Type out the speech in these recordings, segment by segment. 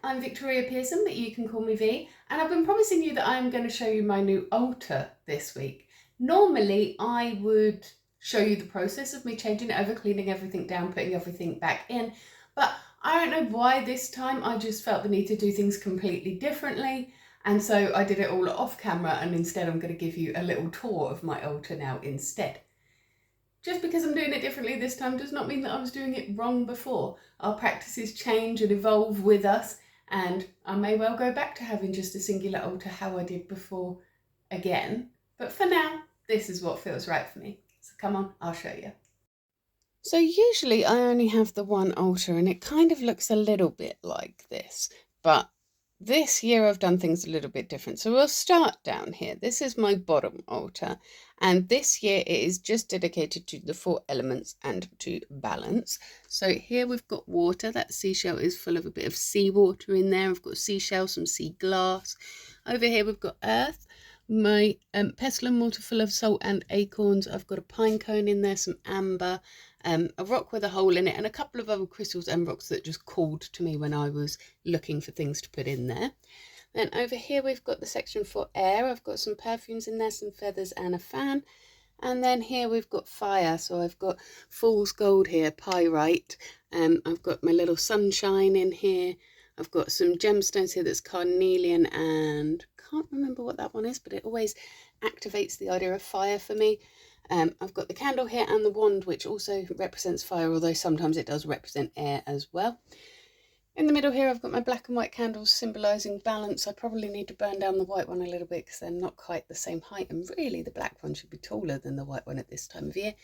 I'm Victoria Pearson, but you can call me V, and I've been promising you that I'm going to show you my new altar this week. Normally, I would show you the process of me changing it over, cleaning everything down, putting everything back in, but I don't know why this time I just felt the need to do things completely differently, and so I did it all off camera, and instead I'm going to give you a little tour of my altar now instead. Just because I'm doing it differently this time does not mean that I was doing it wrong before. Our practices change and evolve with us, and I may well go back to having just a singular altar how I did before again. But for now, this is what feels right for me. So come on, I'll show you. So usually I only have the one altar and it kind of looks a little bit like this, but this year I've done things a little bit different. So we'll start down here. This is my bottom altar, and this year it is just dedicated to the 4 elements and to balance. So here we've got water. That seashell is full of a bit of seawater in there. I've got seashells, some sea glass. Over here we've got earth. My pestle and mortar full of salt and acorns. I've got a pine cone in there, some amber, a rock with a hole in it, and a couple of other crystals and rocks that just called to me when I was looking for things to put in there. Then over here we've got the section for air. I've got some perfumes in there, some feathers and a fan. And then here we've got fire. So I've got fool's gold here, pyrite. I've got my little sunshine in here. I've got some gemstones here that's carnelian, and can't remember what that one is, but it always activates the idea of fire for me. I've got the candle here and the wand, which also represents fire, although sometimes it does represent air as well. In the middle here I've got my black and white candles symbolising balance. I probably need to burn down the white one a little bit because they're not quite the same height, and really the black one should be taller than the white one at this time of year.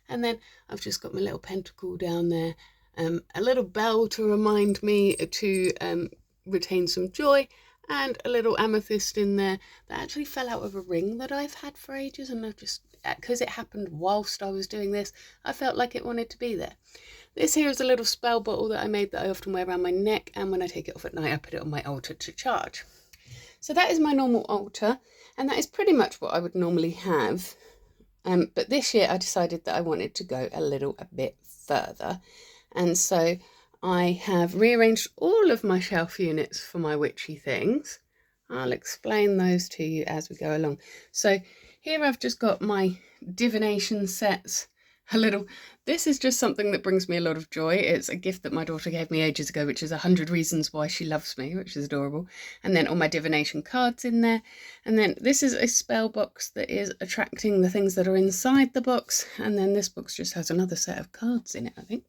And then I've just got my little pentacle down there, a little bell to remind me to retain some joy, and a little amethyst in there that actually fell out of a ring that I've had for ages, and I've just, because it happened whilst I was doing this, I felt like it wanted to be there. This here is a little spell bottle that I made that I often wear around my neck, and when I take it off at night I put it on my altar to charge. So that is my normal altar, and that is pretty much what I would normally have. But this year I decided that I wanted to go a bit further, and so I have rearranged all of my shelf units for my witchy things. I'll explain those to you as we go along. So here I've just got my divination sets. This is just something that brings me a lot of joy. It's a gift that my daughter gave me ages ago, which is 100 Reasons Why She Loves Me, which is adorable. And then all my divination cards in there. And then this is a spell box that is attracting the things that are inside the box. And then this box just has another set of cards in it, I think.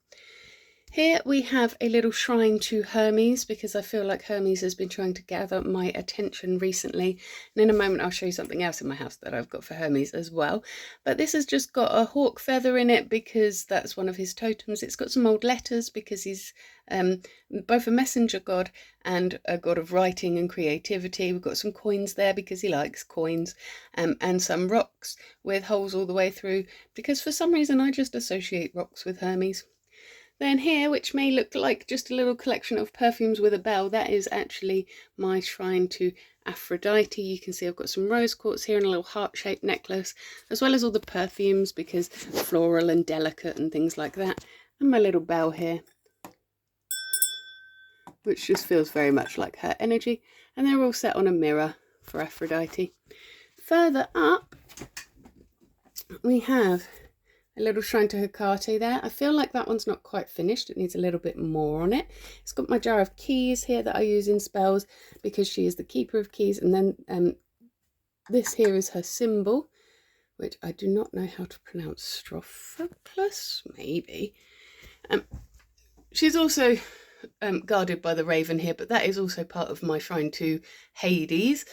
Here we have a little shrine to Hermes, because I feel like Hermes has been trying to gather my attention recently. And in a moment I'll show you something else in my house that I've got for Hermes as well. But this has just got a hawk feather in it because that's one of his totems. It's got some old letters because he's both a messenger god and a god of writing and creativity. We've got some coins there because he likes coins, and some rocks with holes all the way through because for some reason I just associate rocks with Hermes. Then here, which may look like just a little collection of perfumes with a bell, that is actually my shrine to Aphrodite. You can see I've got some rose quartz here and a little heart-shaped necklace, as well as all the perfumes because floral and delicate and things like that. And my little bell here, which just feels very much like her energy. And they're all set on a mirror for Aphrodite. Further up, we have a little shrine to Hecate there. I feel like that one's not quite finished. It needs a little bit more on it. It's got my jar of keys here that I use in spells because she is the keeper of keys. And then this here is her symbol, which I do not know how to pronounce. Strophocles, maybe. She's also guarded by the raven here, but that is also part of my shrine to Hades.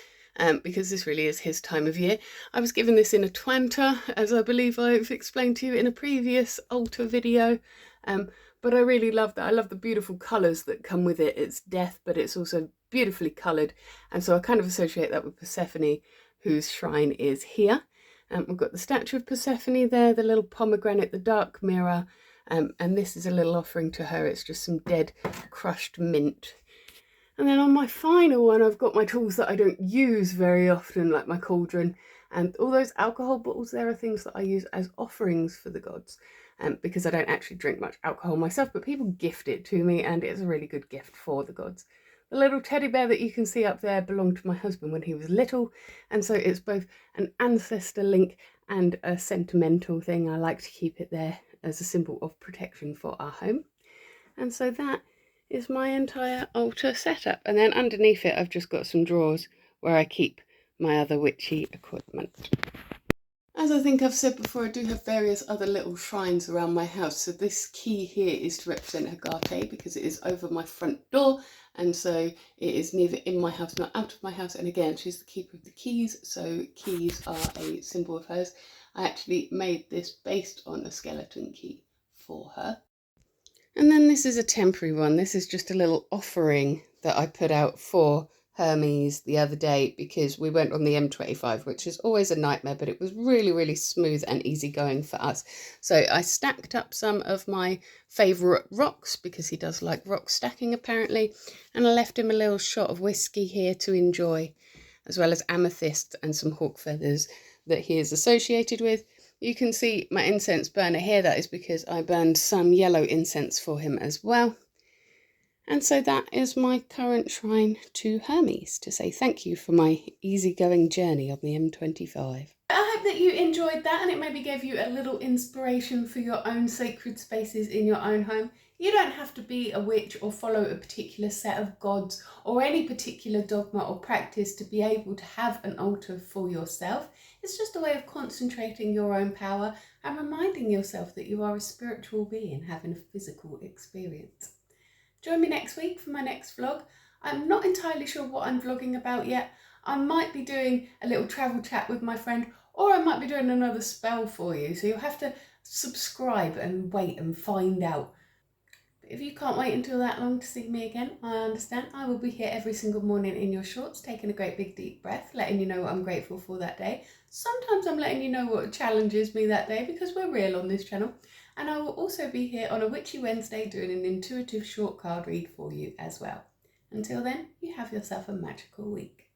Because this really is his time of year. I was given this in a Twanta, as I believe I've explained to you in a previous altar video, but I really love that. I love the beautiful colours that come with it. It's death, but it's also beautifully coloured, and so I kind of associate that with Persephone, whose shrine is here. We've got the statue of Persephone there, the little pomegranate, the dark mirror, and this is a little offering to her. It's just some dead crushed mint. And then on my final one, I've got my tools that I don't use very often, like my cauldron, and all those alcohol bottles there are things that I use as offerings for the gods, because I don't actually drink much alcohol myself, but people gift it to me, and it's a really good gift for the gods. The little teddy bear that you can see up there belonged to my husband when he was little, and so it's both an ancestor link and a sentimental thing. I like to keep it there as a symbol of protection for our home. And so that is my entire altar setup. And then underneath it, I've just got some drawers where I keep my other witchy equipment. As I think I've said before, I do have various other little shrines around my house. So this key here is to represent Hagate because it is over my front door. And so it is neither in my house nor out of my house. And again, she's the keeper of the keys. So keys are a symbol of hers. I actually made this based on a skeleton key for her. And then this is a temporary one. This is just a little offering that I put out for Hermes the other day because we went on the M25, which is always a nightmare, but it was really, really smooth and easy going for us. So I stacked up some of my favourite rocks because he does like rock stacking apparently, and I left him a little shot of whiskey here to enjoy, as well as amethyst and some hawk feathers that he is associated with. You can see my incense burner here. That is because I burned some yellow incense for him as well. And so that is my current shrine to Hermes, to say thank you for my easygoing journey on the M25. I hope that you enjoyed that and it maybe gave you a little inspiration for your own sacred spaces in your own home. You don't have to be a witch or follow a particular set of gods or any particular dogma or practice to be able to have an altar for yourself. It's just a way of concentrating your own power and reminding yourself that you are a spiritual being having a physical experience. Join me next week for my next vlog. I'm not entirely sure what I'm vlogging about yet. I might be doing a little travel chat with my friend, or I might be doing another spell for you. So you'll have to subscribe and wait and find out. But if you can't wait until that long to see me again, I understand. I will be here every single morning in your shorts, taking a great big deep breath, letting you know what I'm grateful for that day. Sometimes I'm letting you know what challenges me that day because we're real on this channel. And I will also be here on a Witchy Wednesday doing an intuitive short card read for you as well. Until then, you have yourself a magical week.